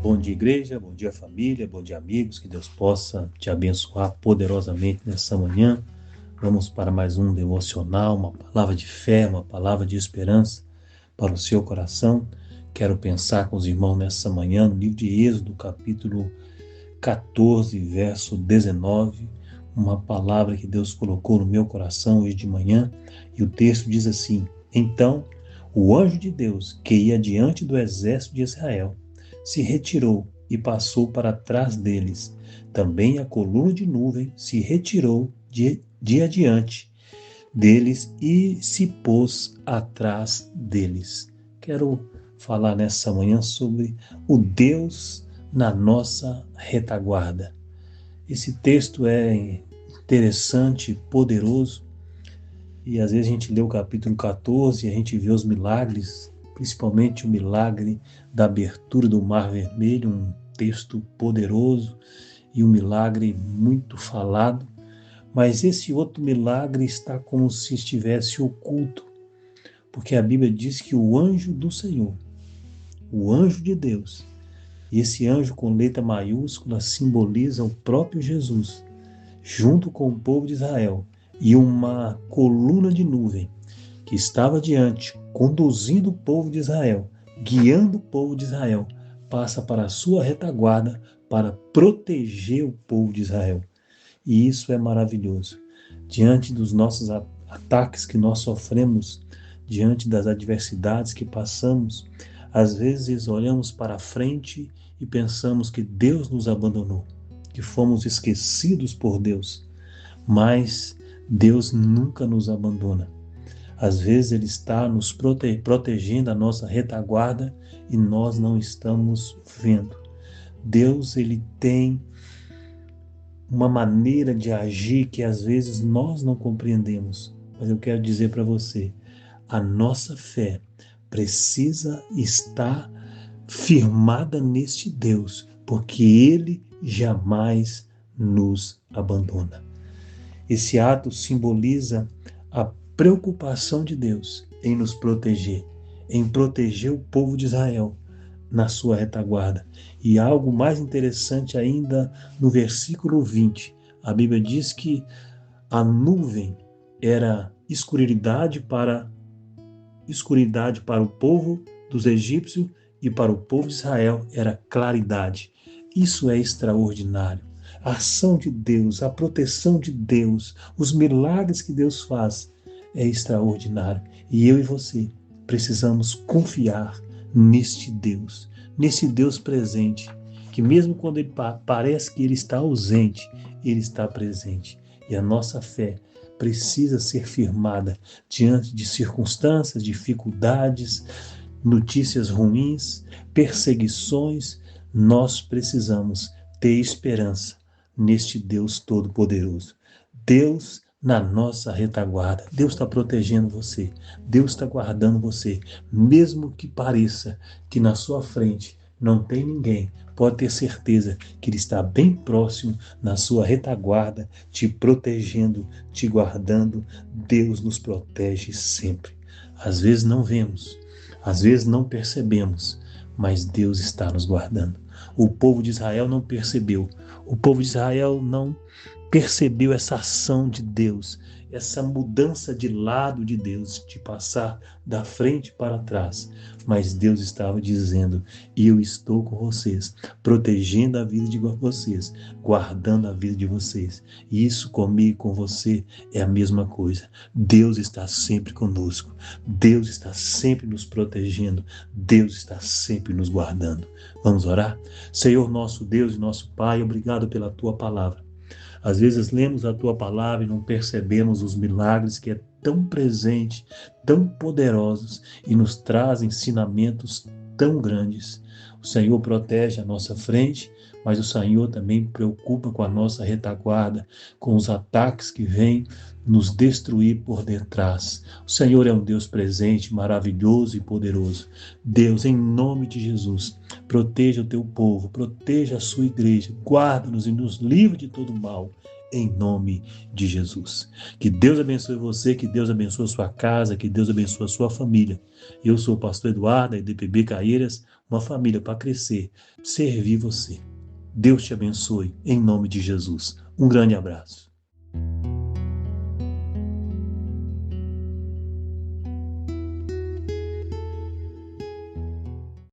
Bom dia, igreja, bom dia, família, bom dia, amigos, que Deus possa te abençoar poderosamente nessa manhã. Vamos para mais um devocional, uma palavra de fé, uma palavra de esperança para o seu coração. Quero pensar com os irmãos nessa manhã no livro de Êxodo, capítulo 14, verso 19, uma palavra que Deus colocou no meu coração hoje de manhã, e o texto diz assim: Então, o anjo de Deus, que ia diante do exército de Israel, se retirou e passou para trás deles. Também a coluna de nuvem se retirou de adiante deles e se pôs atrás deles. Quero falar nessa manhã sobre o Deus na nossa retaguarda. Esse texto é interessante, poderoso, e às vezes a gente lê o capítulo 14 e a gente vê os milagres, principalmente o milagre da abertura do Mar Vermelho, um texto poderoso e um milagre muito falado, mas esse outro milagre está como se estivesse oculto, porque a Bíblia diz que o anjo do Senhor, o anjo de Deus, e esse anjo com letra maiúscula simboliza o próprio Jesus, junto com o povo de Israel, e uma coluna de nuvem que estava diante, conduzindo o povo de Israel, guiando o povo de Israel, passa para a sua retaguarda para proteger o povo de Israel. E isso é maravilhoso. Diante dos nossos ataques que nós sofremos, diante das adversidades que passamos, às vezes olhamos para frente e pensamos que Deus nos abandonou, que fomos esquecidos por Deus. Mas Deus nunca nos abandona. Às vezes Ele está nos protegendo a nossa retaguarda e nós não estamos vendo. Deus, Ele tem uma maneira de agir que às vezes nós não compreendemos. Mas eu quero dizer para você, a nossa fé precisa estar firmada neste Deus, porque Ele jamais nos abandona. Esse ato simboliza a preocupação de Deus em nos proteger, em proteger o povo de Israel na sua retaguarda. E algo mais interessante ainda no versículo 20, a Bíblia diz que a nuvem era escuridade para o povo dos egípcios e para o povo de Israel era claridade. Isso é extraordinário. A ação de Deus, a proteção de Deus, os milagres que Deus faz é extraordinário. E eu e você precisamos confiar neste Deus presente, que mesmo quando ele parece que ele está ausente, ele está presente. E a nossa fé precisa ser firmada diante de circunstâncias, dificuldades, notícias ruins, perseguições. Nós precisamos ter esperança neste Deus Todo-Poderoso. Deus na nossa retaguarda. Deus está protegendo você. Deus está guardando você. Mesmo que pareça que na sua frente não tem ninguém, pode ter certeza que Ele está bem próximo na sua retaguarda, te protegendo, te guardando. Deus nos protege sempre. Às vezes não vemos, às vezes não percebemos, mas Deus está nos guardando. O povo de Israel não percebeu. O povo de Israel não percebeu essa ação de Deus, essa mudança de lado de Deus, de passar da frente para trás. Mas Deus estava dizendo, eu estou com vocês, protegendo a vida de vocês, guardando a vida de vocês. E isso comigo e com você é a mesma coisa. Deus está sempre conosco. Deus está sempre nos protegendo. Deus está sempre nos guardando. Vamos orar? Senhor nosso Deus e nosso Pai, obrigado pela Tua palavra. Às vezes lemos a Tua palavra e não percebemos os milagres que é tão presente, tão poderosos e nos traz ensinamentos tão grandes. O Senhor protege a nossa frente, mas o Senhor também preocupa com a nossa retaguarda, com os ataques que vêm nos destruir por detrás. O Senhor é um Deus presente, maravilhoso e poderoso. Deus, em nome de Jesus, proteja o teu povo, proteja a sua igreja, guarda-nos e nos livre de todo mal, em nome de Jesus. Que Deus abençoe você, que Deus abençoe a sua casa, que Deus abençoe a sua família. Eu sou o pastor Eduardo, da IDPB Caieiras. uma família para crescer, servir você. Deus te abençoe, em nome de Jesus. Um grande abraço.